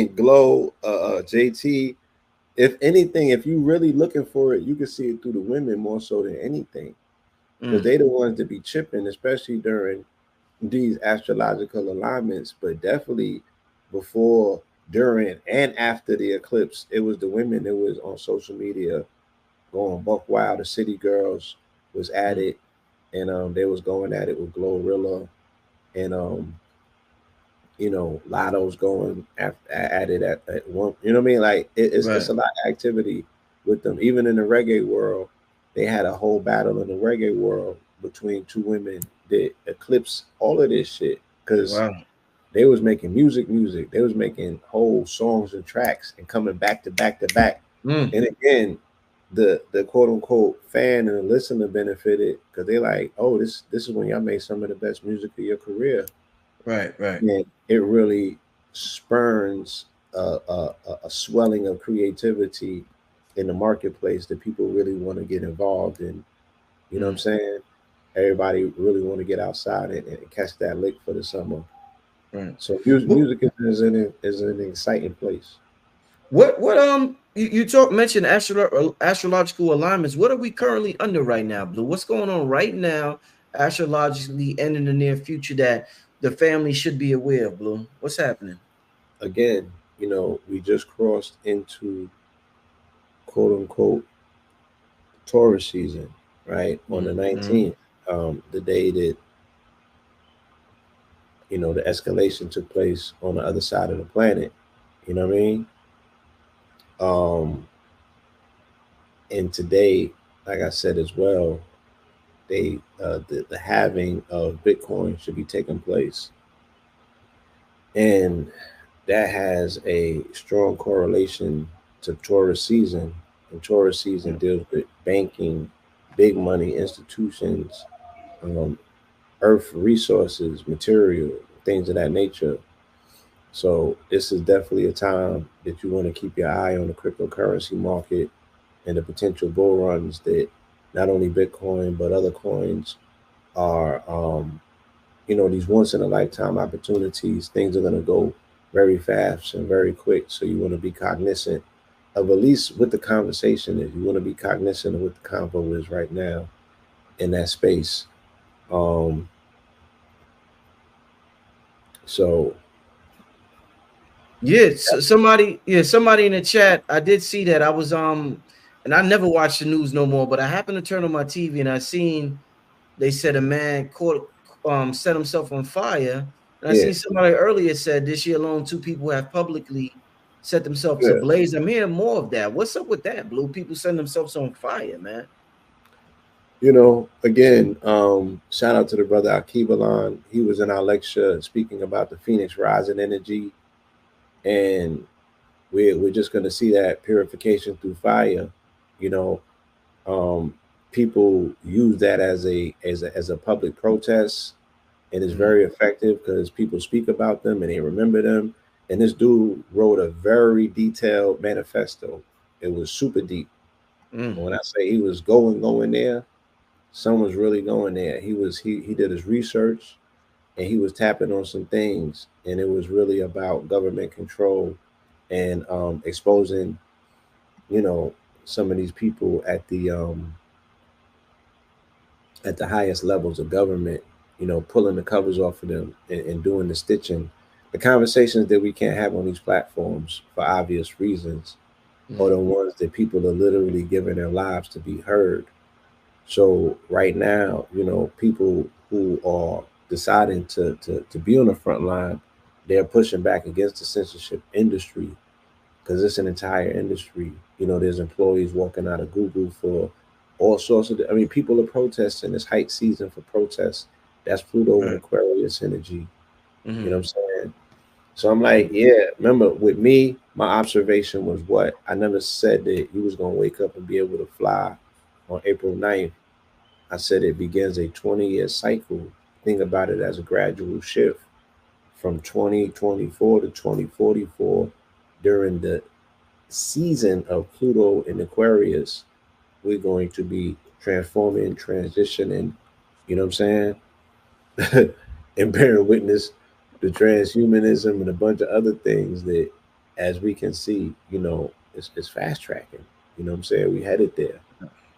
Glow, JT. If anything, if you really looking for it, you can see it through the women more so than anything, because Mm, they the ones that be chipping, especially during these astrological alignments. But definitely before, during, and after the eclipse, it was the women that was on social media going buck wild. The city girls was at mm. it, and they was going at it with Glorilla, and Lotto's going at it at one. You know what I mean? Like it's Right. a lot of activity with them. Even in the reggae world, they had a whole battle in the reggae world between two women that eclipsed all of this shit because Wow. they was making music. They was making whole songs and tracks and coming back to back to back. Mm. And again, the quote unquote fan and the listener benefited because they like, oh, this is when y'all made some of the best music of your career, Right. Right. and it really spurns a swelling of creativity in the marketplace that people really want to get involved in. You know what I'm Mm. saying? Everybody really want to get outside and catch that lick for the summer. Right. So What? music is an exciting place. You talk mentioned astrological alignments. What are we currently under right now, Blue? What's going on right now, astrologically, and in the near future that the family should be aware of, Blue? What's happening? Again, we just crossed into quote unquote Taurus season, right? On the Mm-hmm. 19th, the day that the escalation took place on the other side of the planet. You know what I mean? Um, and today, like I said as well, the halving of Bitcoin should be taking place, and that has a strong correlation to Taurus season. And Taurus season deals with banking, big money institutions, um, earth resources, material, things of that nature. So this is definitely a time that you want to keep your eye on the cryptocurrency market and the potential bull runs that not only Bitcoin but other coins are. These once in a lifetime opportunities. Things are going to go very fast and very quick. So you want to be cognizant of at least what the conversation is. You want to be cognizant of what the convo is right now in that space. Um, so Yeah, somebody in the chat. I did see that. I was and I never watch the news no more, but I happened to turn on my TV and I seen they said a man caught set himself on fire. And I yeah, seen somebody earlier said this year alone, two people have publicly set themselves yeah. ablaze. I'm hearing more of that. What's up with that, Blue? People setting themselves on fire, man. Again, shout out to the brother Akibalon. He was in our lecture speaking about the Phoenix rising energy, and we're just going to see that purification through fire. You know, um, people use that as a public protest, and it's Mm, very effective because people speak about them and they remember them. And this dude wrote a very detailed manifesto. It was super deep. mm, And when I say he was going there, someone's really going there. He did his research and he was tapping on some things, and it was really about government control and exposing, you know, some of these people at the highest levels of government, pulling the covers off of them and doing the stitching. The conversations that we can't have on these platforms for obvious reasons are mm, the ones that people are literally giving their lives to be heard. So right now, people who are deciding to be on the front line, they're pushing back against the censorship industry because it's an entire industry. There's employees walking out of Google for all sorts of. I mean, people are protesting. It's height season for protests. That's Pluto and right. Aquarius energy. You know Mm, what I'm saying? So I'm like, yeah. Remember, with me, my observation was what I never said that you was gonna wake up and be able to fly on April 9th. I said it begins a 20-year cycle. Think about it as a gradual shift from 2024 to 2044 during the season of Pluto in Aquarius. We're going to be transforming, transitioning, you know what I'm saying? And bearing witness to transhumanism and a bunch of other things that as we can see, it's fast tracking. You know what I'm saying? We headed there.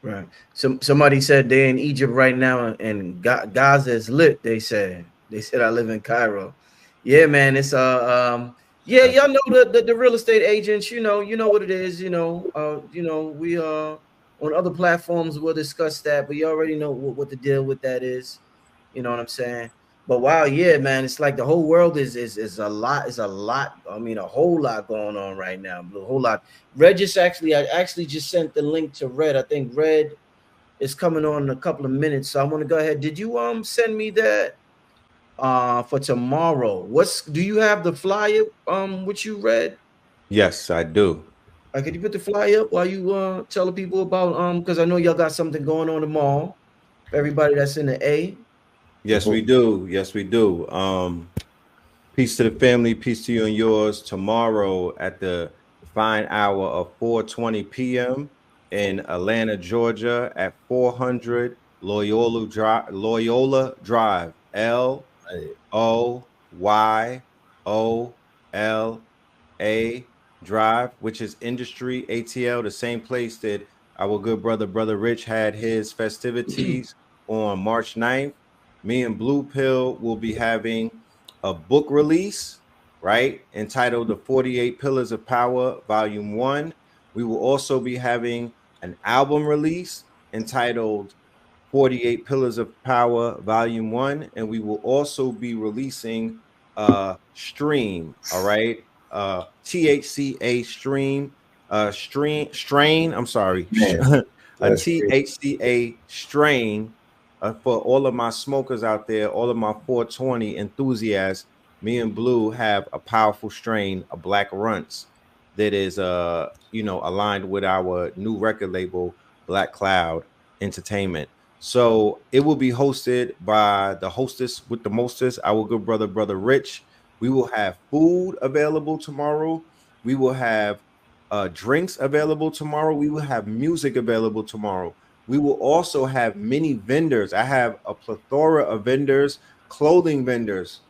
Right. Somebody said they're in Egypt right now, and Gaza is lit. They said I live in Cairo. Yeah, man. It's yeah, y'all know the real estate agents. You know what it is. We on other platforms we'll discuss that, but you already know what the deal with that is. You know what I'm saying? But wow, yeah, man, it's like the whole world is a lot. Is a lot. I mean, a whole lot going on right now. A whole lot. I actually just sent the link to Red. I think Red is coming on in a couple of minutes, so I want to go ahead. Did you send me that for tomorrow? Do you have the flyer which you read? Yes, I do. Could you put the flyer up while you tell the people about because I know y'all got something going on tomorrow for everybody that's in the A. Yes, we do. Yes, we do. Peace to the family, peace to you and yours. Tomorrow at the fine hour of 4:20 p.m. in Atlanta, Georgia, at 400 Loyola Drive, Loyola Drive, which is Industry ATL, the same place that our good brother Rich had his festivities on March 9th. Me and Blue Pill will be having a book release, right? Entitled The 48 Pillars of Power, Volume 1. We will also be having an album release entitled 48 Pillars of Power, Volume 1. And we will also be releasing a stream, all right? THCA stream, strain. I'm sorry, Man, a that's crazy. THCA strain for all of my smokers out there, all of my 420 enthusiasts. Me and Blue have a powerful strain of Black Runts that is aligned with our new record label, Black Cloud Entertainment. So it will be hosted by the hostess with the mostest, our good brother Rich. We will have food available tomorrow. We will have drinks available tomorrow. We will have music available tomorrow. We will also have many vendors. I have a plethora of vendors, clothing vendors,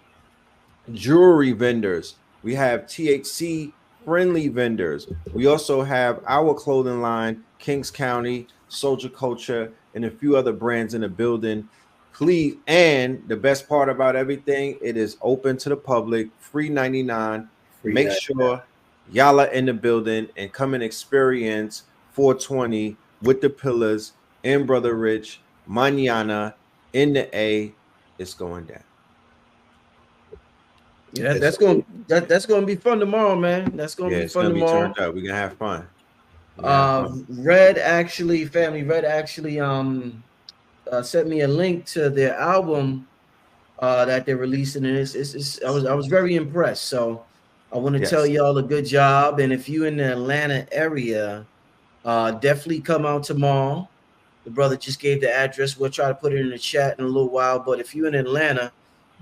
jewelry vendors. We have THC friendly vendors. We also have our clothing line, Kings County, Soldier Culture, and a few other brands in the building. Please, and the best part about everything, it is open to the public, free 99. Free Make night. sure y'all are in the building and come and experience 420 with the pillars and Brother Rich, Mañana in the A. It's going down. Yeah, that's gonna be fun tomorrow, man. That's gonna Yeah, be it's fun gonna be tomorrow. turned up. We're gonna have fun. We're gonna have fun. Red actually sent me a link to their album that they're releasing, and I was very impressed. So I want to tell Yes. y'all a good job. And if you in the Atlanta area, definitely come out tomorrow. The brother just gave the address. We'll try to put it in the chat in a little while. But if you're in Atlanta,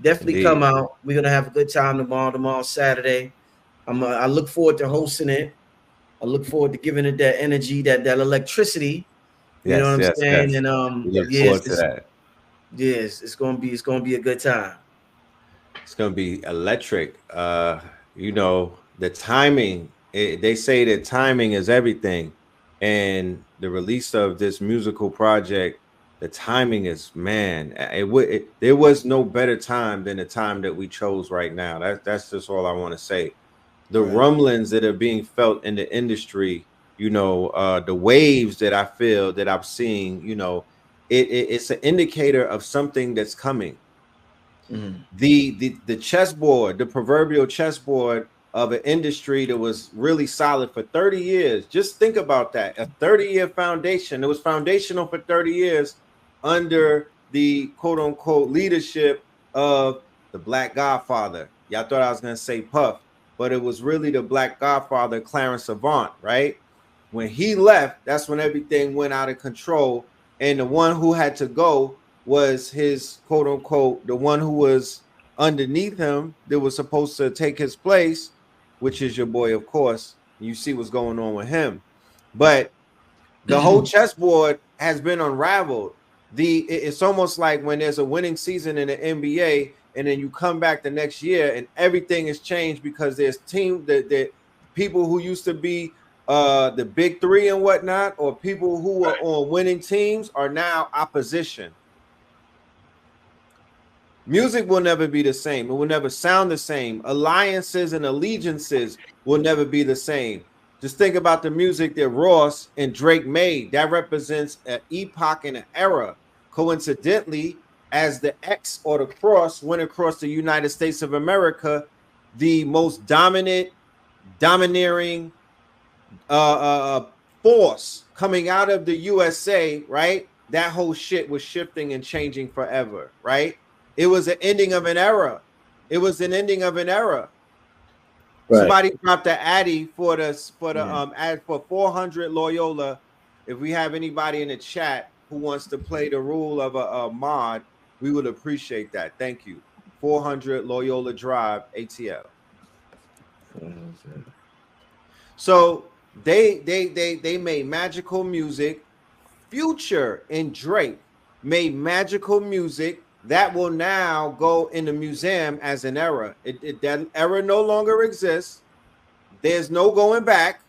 definitely come Indeed. out. We're gonna have a good time tomorrow. Tomorrow Saturday. I look forward to hosting it. I look forward to giving it that energy, that electricity. You know what Yes, I'm yes, saying? yes. And We look yes, forward to that. it's gonna be a good time. It's gonna be electric. The timing. They say that timing is everything, and the release of this musical project, the timing is man. There was no better time than the time that we chose right now. That's just all I want to say. The Right. rumblings that are being felt in the industry, the waves that I feel that I'm seeing, it's an indicator of something that's coming. Mhm. The chessboard, the proverbial chessboard of an industry that was really solid for 30 years. Just think about that. A 30-year foundation. It was foundational for 30 years under the quote unquote leadership of the Black Godfather. Y'all thought I was going to say Puff, but it was really the Black Godfather, Clarence Avant, right? When he left, that's when everything went out of control. And the one who had to go was his quote unquote, the one who was underneath him that was supposed to take his place, which is your boy, of course. You see what's going on with him. But the whole chessboard has been unraveled. It's almost like when there's a winning season in the NBA, and then you come back the next year and everything has changed because there's team that people who used to be the big three and whatnot, or people who are on winning teams are now opposition. Music will never be the same. It will never sound the same. Alliances and allegiances will never be the same. Just think about the music that Ross and Drake made. That represents an epoch and an era. Coincidentally, as the X or the cross went across the United States of America, the most domineering force coming out of the USA, right? That whole shit was shifting and changing forever, right? It was an ending of an era. It was an ending of an era. Right. Somebody dropped the Addy for ad for 400 Loyola. If we have anybody in the chat who wants to play the rule of a mod, we would appreciate that. Thank you. 400 Loyola Drive, ATL. So they made magical music. Future and Drake made magical music that will now go in the museum as an era. That era no longer exists. There's no going back.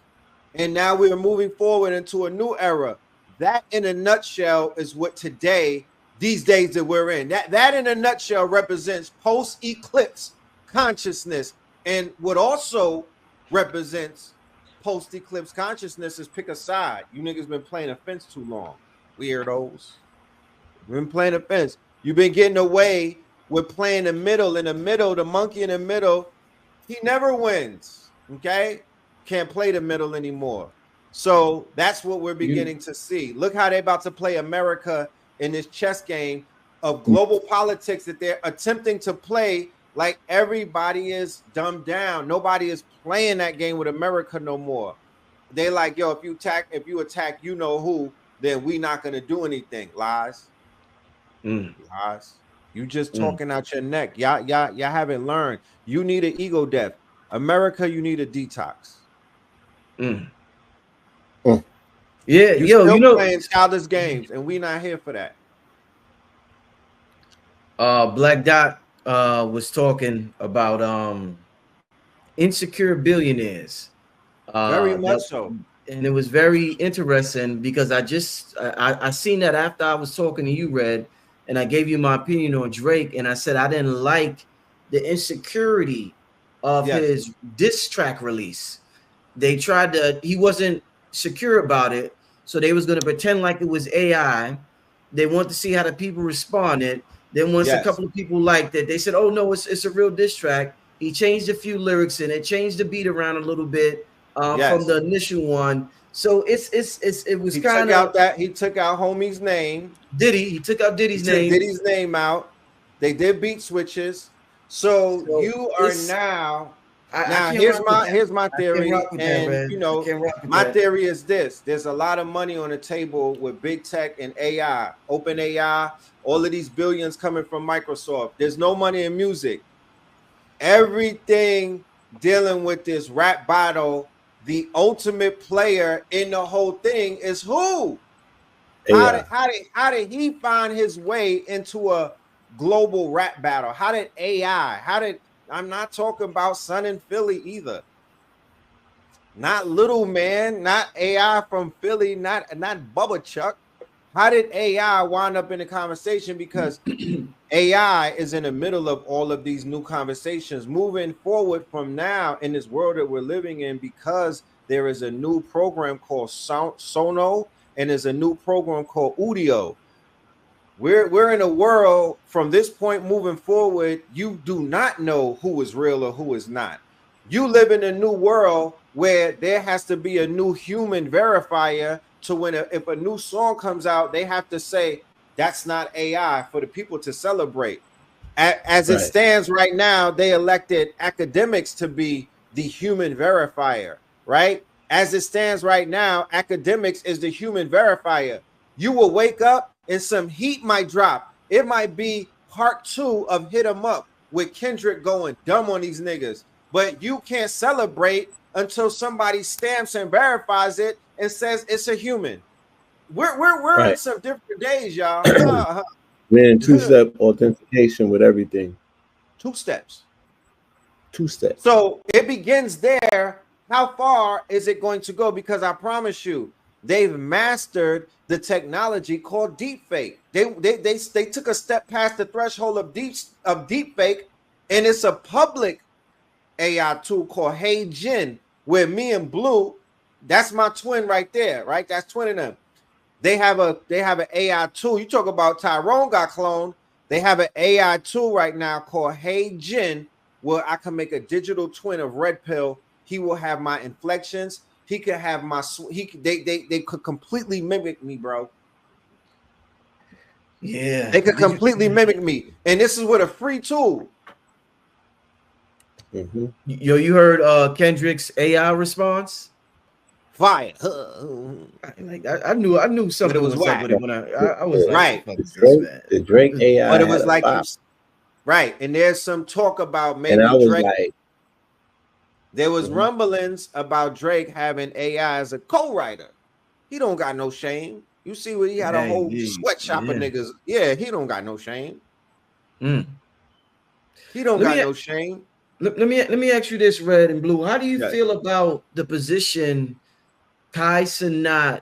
And now we are moving forward into a new era. That in a nutshell is what these days that we're in. That in a nutshell represents post-eclipse consciousness. And what also represents post-eclipse consciousness is pick a side. You niggas been playing a fence too long. Weirdos. You've been playing a fence. You've been getting away with playing the middle. In the middle, the monkey in the middle, he never wins. Okay? Can't play the middle anymore. So that's what we're beginning to see. Look how they're about to play America in this chess game of global politics that they're attempting to play like everybody is dumbed down. Nobody is playing that game with America no more. They're like, yo, if you attack, you know who, then we not gonna do anything. Lies. Lies. You just talking out your neck. Y'all haven't learned. You need an ego death. America, you need a detox. Yeah, you playing childish games, and we not here for that. Black Dot was talking about insecure billionaires. Very much so. And it was very interesting because I seen that after I was talking to you, Red, and I gave you my opinion on Drake, and I said I didn't like the insecurity of his diss track release. They tried he wasn't secure about it, so they was going to pretend like it was AI. They wanted to see how the people responded. Then once a couple of people liked it, they said, oh no, it's a real diss track. He changed a few lyrics in it, changed the beat around a little bit from the initial one. So it was kind of he took out homie's name. He took out Diddy's name. Diddy's name out. They did beat switches. So you are now here's my theory, and my theory is this: there's a lot of money on the table with big tech and AI, open AI, all of these billions coming from Microsoft. There's no money in music. Everything dealing with this rap battle, the ultimate player in the whole thing is who? How did he find his way into a global rap battle? How did AI? I'm not talking about Son in Philly either. Not Little Man, not AI from Philly, not Bubba Chuck. How did AI wind up in the conversation? Because AI is in the middle of all of these new conversations moving forward from now in this world that we're living in, because there is a new program called Sono and there's a new program called Udio. We're in a world from this point moving forward, you do not know who is real or who is not. You live in a new world where there has to be a new human verifier to when if a new song comes out, they have to say that's not AI for the people to celebrate. As it stands right now, they elected academics to be the human verifier, right? As it stands right now, academics is the human verifier. You will wake up and some heat might drop. It might be part 2 of Hit 'Em Up with Kendrick going dumb on these niggas. But you can't celebrate until somebody stamps and verifies it and says it's a human. We're in some different days, y'all. We're in 2-step authentication with everything. 2 steps. 2 steps. So it begins there. how far is it going to go? Because I promise you, they've mastered the technology called deepfake. They took a step past the threshold of deepfake, and it's a public AI tool called Hey Jin, where me and Blue, that's my twin right there, right? That's twin of them. They have an AI tool. You talk about Tyrone got cloned. They have an AI tool right now called Hey Jin, where I can make a digital twin of Red Pill. He will have my inflections. He could have my they could completely mimic me, bro. Yeah, They could completely mimic me, and this is with a free tool. Yo, you heard Kendrick's AI response? Fire. I knew something was up with it when I was like, right. what the fuck is this, man? The Drake AI, but it was like right, and there's some talk about maybe Drake. Like, there was rumblings about Drake having AI as a co-writer. He don't got no shame. You see what he had a whole sweatshop of niggas. Yeah, he don't got no shame. He don't got no shame. Let me ask you this, Red and Blue. How do you feel about the position Kai Cenat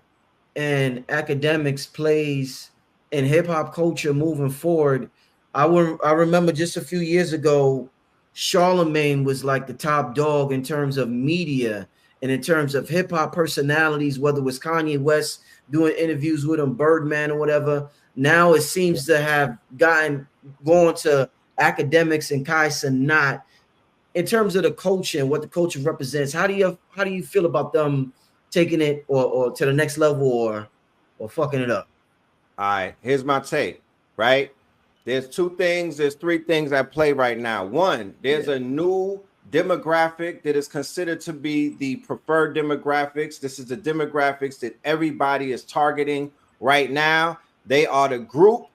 and academics plays in hip hop culture moving forward? I remember just a few years ago, Charlemagne was like the top dog in terms of media and in terms of hip hop personalities, whether it was Kanye West doing interviews with him, Birdman or whatever. Now it seems to have going to academics and Kai Cenat. In terms of the culture and what the culture represents, how do you feel about them taking it or to the next level or fucking it up? All right, here's my take, right? There's three things at play right now. One, there's a new demographic that is considered to be the preferred demographics. This is the demographics that everybody is targeting right now. They are the group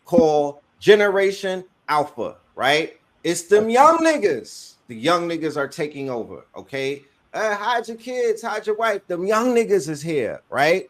called Generation Alpha, right? It's them young niggas. The young niggas are taking over, okay? Hide your kids, hide your wife. Them young niggas is here, right?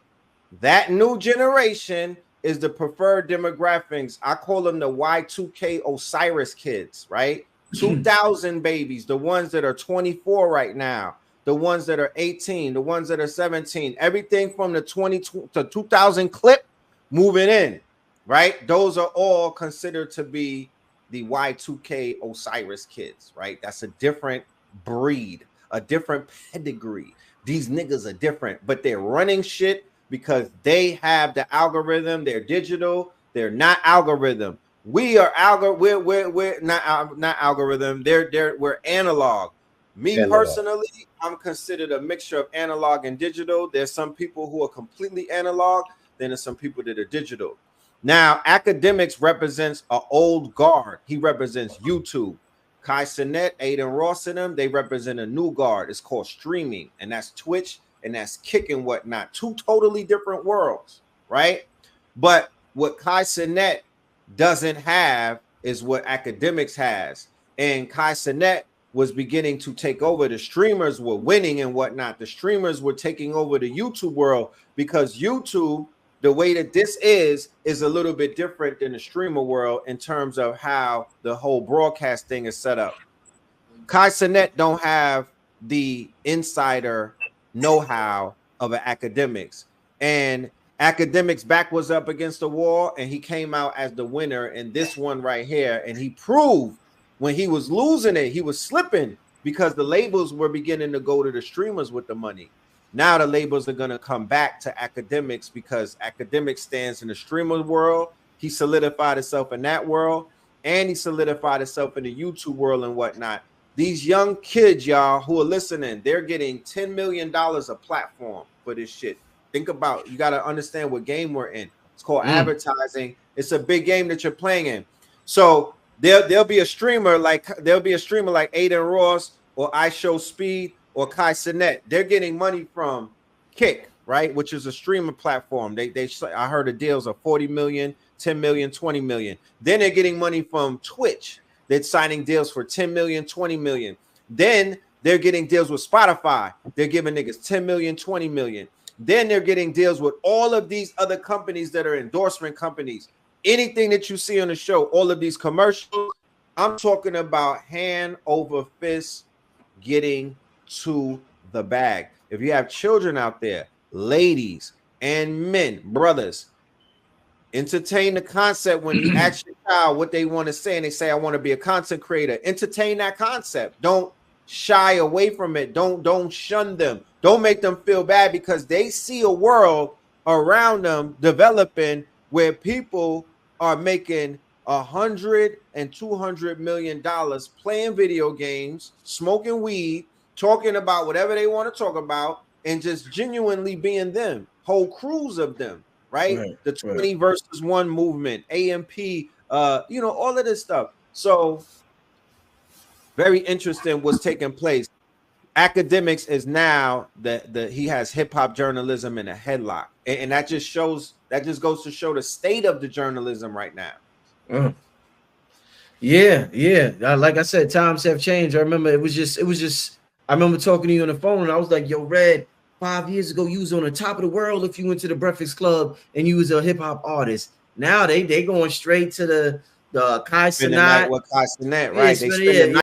That new generation is the preferred demographics. I call them the Y2K Osiris kids, right? 2000 babies, the ones that are 24 right now, the ones that are 18, the ones that are 17, everything from the 20 to 2000 clip moving in, right? Those are all considered to be the Y2K Osiris kids, right? That's a different breed, a different pedigree. These niggas are different, but they're running shit because they have the algorithm. They're digital. They're not algorithm. We are we're not algorithm. We're analog. Me personally, I'm considered a mixture of analog and digital. There's some people who are completely analog. Then there's some people that are digital. Now, academics represents an old guard. He represents YouTube. Kai Cenat, Aiden Ross and them, they represent a new guard. It's called streaming, and that's Twitch, and that's Kick and whatnot. Two totally different worlds, right? But what Kai Cenat doesn't have is what academics has. And Kai Cenat was beginning to take over. The streamers were winning and whatnot. The streamers were taking over the YouTube world because YouTube, the way that this is a little bit different than the streamer world in terms of how the whole broadcast thing is set up. Kai Cenat don't have the insider know-how of an academics, and academics back was up against the wall, and he came out as the winner in this one right here. And he proved when he was losing it, he was slipping because the labels were beginning to go to the streamers with the money. Now the labels are going to come back to academics because academics stands in the streamer world. He solidified himself in that world, and he solidified himself in the YouTube world and whatnot. These young kids, y'all, who are listening, they're getting $10 million a platform for this shit. Think about it. You got to understand what game we're in. It's called advertising. It's a big game that you're playing in. So there'll be a streamer like Aiden Ross or I Show Speed or Kai Cenat. They're getting money from Kick, right? Which is a streamer platform. I heard the deals are 40 million, 10 million, 20 million. Then they're getting money from Twitch. They're signing deals for 10 million, 20 million. Then they're getting deals with Spotify. They're giving niggas 10 million, 20 million. Then they're getting deals with all of these other companies that are endorsement companies. Anything that you see on the show, all of these commercials, I'm talking about hand over fist getting to the bag. If you have children out there, ladies and men, brothers, entertain the concept when you ask your child what they want to say and they say, I want to be a content creator. Entertain that concept. Don't shy away from it. Don't shun them. Don't make them feel bad because they see a world around them developing where people are making $100 and $200 million playing video games, smoking weed, talking about whatever they want to talk about, and just genuinely being them. Whole crews of them. Right? The 20 versus 1 movement, AMP, you know, all of this stuff. So very interesting what's taking place. Academics is now he has hip-hop journalism in a headlock. And that just goes to show the state of the journalism right now. Yeah. Like I said, times have changed. I remember it was just I remember talking to you on the phone and I was like, yo, Red, 5 years ago, you was on the top of the world if you went to the Breakfast Club and you was a hip hop artist. Now they going straight to the Kai Cenat. What Kai Cenat, right? They spend the night